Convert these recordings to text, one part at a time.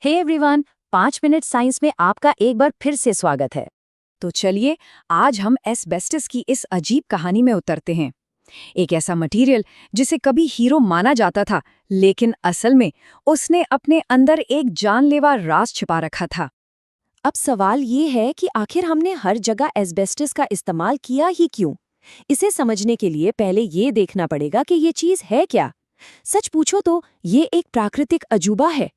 Hey everyone, 5 minute science में आपका एक बार फिर से स्वागत है। तो चलिए आज हम एस्बेस्टस की इस अजीब कहानी में उतरते हैं। एक ऐसा मटेरियल जिसे कभी हीरो माना जाता था, लेकिन असल में उसने अपने अंदर एक जानलेवा राज छिपा रखा था। अब सवाल ये है कि आखिर हमने हर जगह एस्बेस्टस का इस्तेमाल किया ही क्यों? इसे समझने के लिए पहले ये देखना पड़ेगा कि ये चीज है क्या। सच पूछो तो ये एक प्राकृतिक अजूबा है,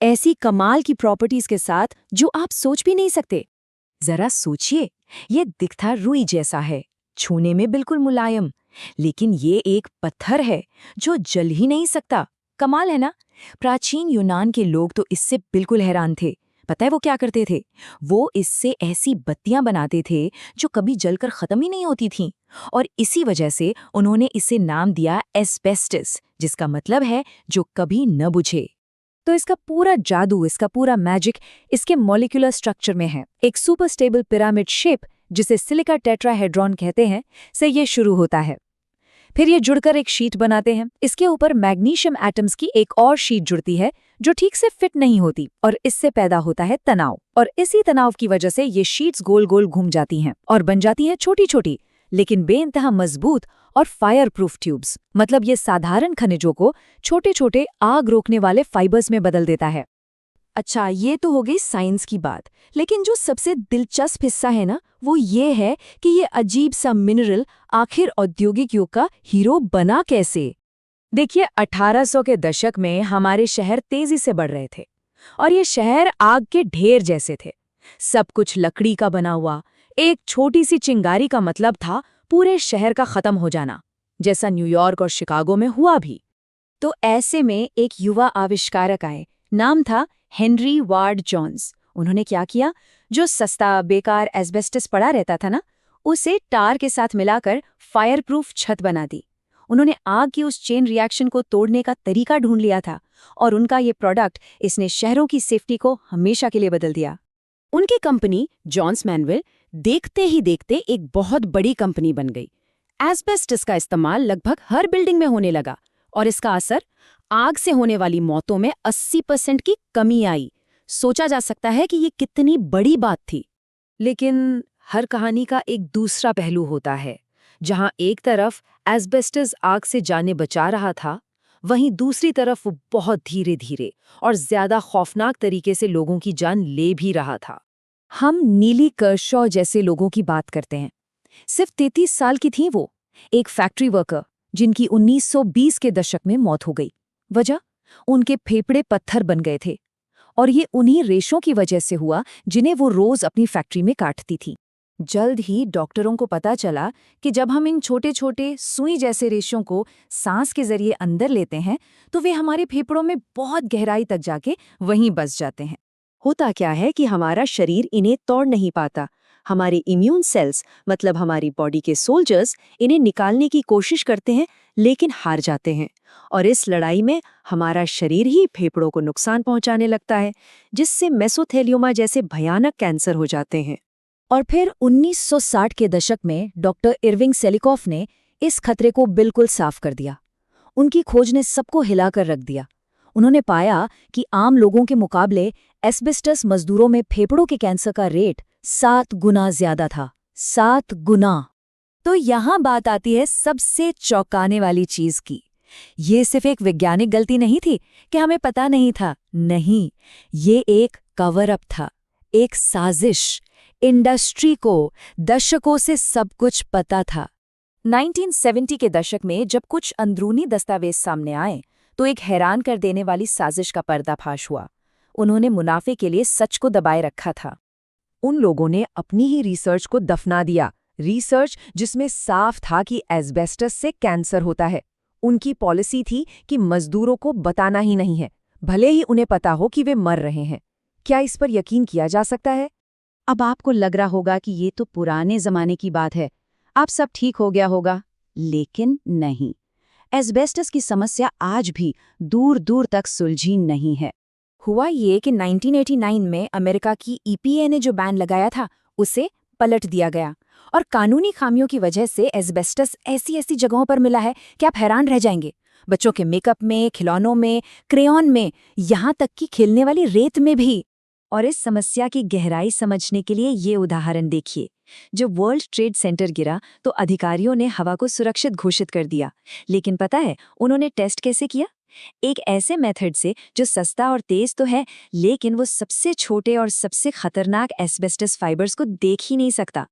ऐसी कमाल की प्रॉपर्टीज के साथ जो आप सोच भी नहीं सकते। जरा सोचिए, ये दिखता रुई जैसा है, छूने में बिल्कुल मुलायम, लेकिन ये एक पत्थर है जो जल ही नहीं सकता। कमाल है ना? प्राचीन यूनान के लोग तो इससे बिल्कुल हैरान थे। पता है वो क्या करते थे? वो इससे ऐसी बत्तियां बनाते थे जो कभी जलकर खत्म ही नहीं होती थीं, और इसी वजह से उन्होंने इसे नाम दिया एस्बेस्टस, जिसका मतलब है जो कभी न बुझे। तो इसका पूरा जादू, इसका पूरा मैजिक इसके मॉलिक्यूलर स्ट्रक्चर में है। एक सुपर स्टेबल पिरामिड शेप, जिसे सिलिका टेट्राहेड्रॉन कहते हैं, से ये शुरू होता है। फिर ये जुड़कर एक शीट बनाते हैं। इसके ऊपर मैग्नीशियम एटम्स की एक और शीट जुड़ती है जो ठीक से फिट नहीं होती, और इससे पैदा होता है तनाव। और इसी तनाव की वजह से ये शीट्स गोल गोल घूम जाती हैं और बन जाती हैं छोटी छोटी लेकिन बेइंतहा मजबूत और फायर प्रूफ ट्यूब्स। मतलब ये साधारण खनिजों को छोटे छोटे आग रोकने वाले फाइबर्स में बदल देता है। अच्छा, ये तो हो गई साइंस की बात, लेकिन जो सबसे दिलचस्प हिस्सा है ना, वो ये है कि ये अजीब सा मिनरल आखिर औद्योगिक युग का हीरो बना कैसे। देखिए, 1800 के दशक में हमारे शहर तेजी से बढ़ रहे थे, और ये शहर आग के ढेर जैसे थे। सब कुछ लकड़ी का बना हुआ। एक छोटी सी चिंगारी का मतलब था पूरे शहर का खत्म हो जाना, जैसा न्यूयॉर्क और शिकागो में हुआ भी। तो ऐसे में एक युवा आविष्कारक आए, नाम था हेनरी वार्ड जोन्स। उन्होंने क्या किया? जो सस्ता बेकार एस्बेस्टस पड़ा रहता था ना, उसे टार के साथ मिलाकर फायरप्रूफ छत बना दी। उन्होंने आग की उस चेन रिएक्शन को तोड़ने का तरीका ढूंढ लिया था, और उनका ये प्रोडक्ट इसने शहरों की सेफ्टी को हमेशा के लिए बदल दिया। उनकी कंपनी जॉन्स मैनवेल देखते ही देखते एक बहुत बड़ी कंपनी बन गई। एस्बेस्टस का इस्तेमाल लगभग हर बिल्डिंग में होने लगा, और इसका असर आग से होने वाली मौतों में 80% की कमी आई। सोचा जा सकता है कि ये कितनी बड़ी बात थी। लेकिन हर कहानी का एक दूसरा पहलू होता है। जहां एक तरफ एस्बेस्टस आग से जाने बचा रहा था, वहीं दूसरी तरफ वो बहुत धीरे धीरे और ज्यादा खौफनाक तरीके से लोगों की जान ले भी रहा था। हम नीली कर्शॉ जैसे लोगों की बात करते हैं। सिर्फ 33 साल की थी वो, एक फैक्ट्री वर्कर, जिनकी 1920 के दशक में मौत हो गई। वजह? उनके फेफड़े पत्थर बन गए थे, और ये उन्हीं रेशों की वजह से हुआ जिन्हें वो रोज अपनी फैक्ट्री में काटती थी। जल्द ही डॉक्टरों को पता चला कि जब हम इन छोटे छोटे सुई जैसे रेशों को सांस के जरिए अंदर लेते हैं, तो वे हमारे फेफड़ों में बहुत गहराई तक जाके वहीं बस जाते हैं। होता क्या है कि हमारा शरीर इन्हें तोड़ नहीं पाता। हमारे इम्यून सेल्स, मतलब हमारी बॉडी के सोल्जर्स, इन्हें निकालने की कोशिश करते हैं, लेकिन हार जाते हैं। और इस लड़ाई में हमारा शरीर ही फेफड़ों को नुकसान पहुंचाने लगता है, जिससे मेसोथेलियोमा जैसे भयानक कैंसर हो जाते हैं। और फिर 1960 के दशक में डॉक्टर इरविंग सेलिकॉफ ने इस खतरे को बिल्कुल साफ कर दिया। उनकी खोज ने सबको हिलाकर रख दिया। उन्होंने पाया कि आम लोगों के मुकाबले एस्बेस्टस मजदूरों में फेफड़ों के कैंसर का रेट 7 गुना ज्यादा था। 7 गुना। तो यहाँ बात आती है सबसे चौंकाने वाली चीज की। ये सिर्फ एक वैज्ञानिक गलती नहीं थी कि हमें पता नहीं था। नहीं, ये एक कवर अप था, एक साजिश। इंडस्ट्री को दशकों से सब कुछ पता था। 1970 के दशक में जब कुछ अंदरूनी दस्तावेज सामने आए, तो एक हैरान कर देने वाली साजिश का पर्दाफाश हुआ। उन्होंने मुनाफे के लिए सच को दबाए रखा था। उन लोगों ने अपनी ही रिसर्च को दफना दिया, रिसर्च जिसमें साफ था कि एस्बेस्टस से कैंसर होता है। उनकी पॉलिसी थी कि मजदूरों को बताना ही नहीं है, भले ही उन्हें पता हो कि वे मर रहे हैं। क्या इस पर यकीन किया जा सकता है? अब आपको लग रहा होगा कि ये तो पुराने जमाने की बात है, अब सब ठीक हो गया होगा, लेकिन नहीं। एस्बेस्टस की समस्या आज भी दूर दूर तक सुलझी नहीं है। हुआ ये कि 1989 में अमेरिका की EPA ने जो बैन लगाया था, उसे पलट दिया गया, और कानूनी खामियों की वजह से एस्बेस्टस ऐसी ऐसी जगहों पर मिला है कि आप हैरान रह जाएंगे। बच्चों के मेकअप में, खिलौनों में, क्रेयॉन में, यहाँ तक कि खेलने वाली रेत में भी। और इस समस्या की गहराई समझने के लिए ये उदाहरण देखिए। जब वर्ल्ड ट्रेड सेंटर गिरा तो अधिकारियों ने हवा को सुरक्षित घोषित कर दिया, लेकिन पता है उन्होंने टेस्ट कैसे किया? एक ऐसे मेथड से जो सस्ता और तेज तो है, लेकिन वो सबसे छोटे और सबसे खतरनाक एस्बेस्टस फाइबर्स को देख ही नहीं सकता।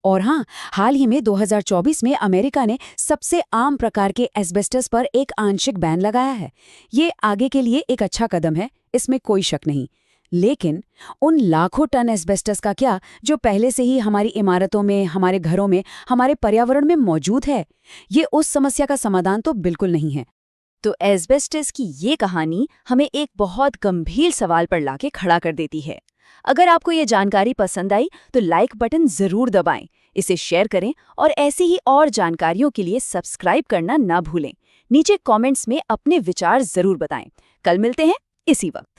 और हाँ, हाल ही में 2024 में अमेरिका ने सबसे आम प्रकार के एस्बेस्टस पर एक आंशिक बैन लगाया है। ये आगे के लिए एक अच्छा कदम है, इसमें कोई शक नहीं। लेकिन उन लाखों टन एस्बेस्टस का क्या जो पहले से ही हमारी इमारतों में, हमारे घरों में, हमारे पर्यावरण में मौजूद है? ये उस समस्या का समाधान तो बिल्कुल नहीं है। तो एस्बेस्टस की ये कहानी हमें एक बहुत गंभीर सवाल पर लाके खड़ा कर देती है। अगर आपको ये जानकारी पसंद आई तो लाइक बटन जरूर दबाएं, इसे शेयर करें और ऐसी ही और जानकारियों के लिए सब्सक्राइब करना ना भूलें। नीचे कमेंट्स में अपने विचार जरूर बताएं। कल मिलते हैं इसी वक्त।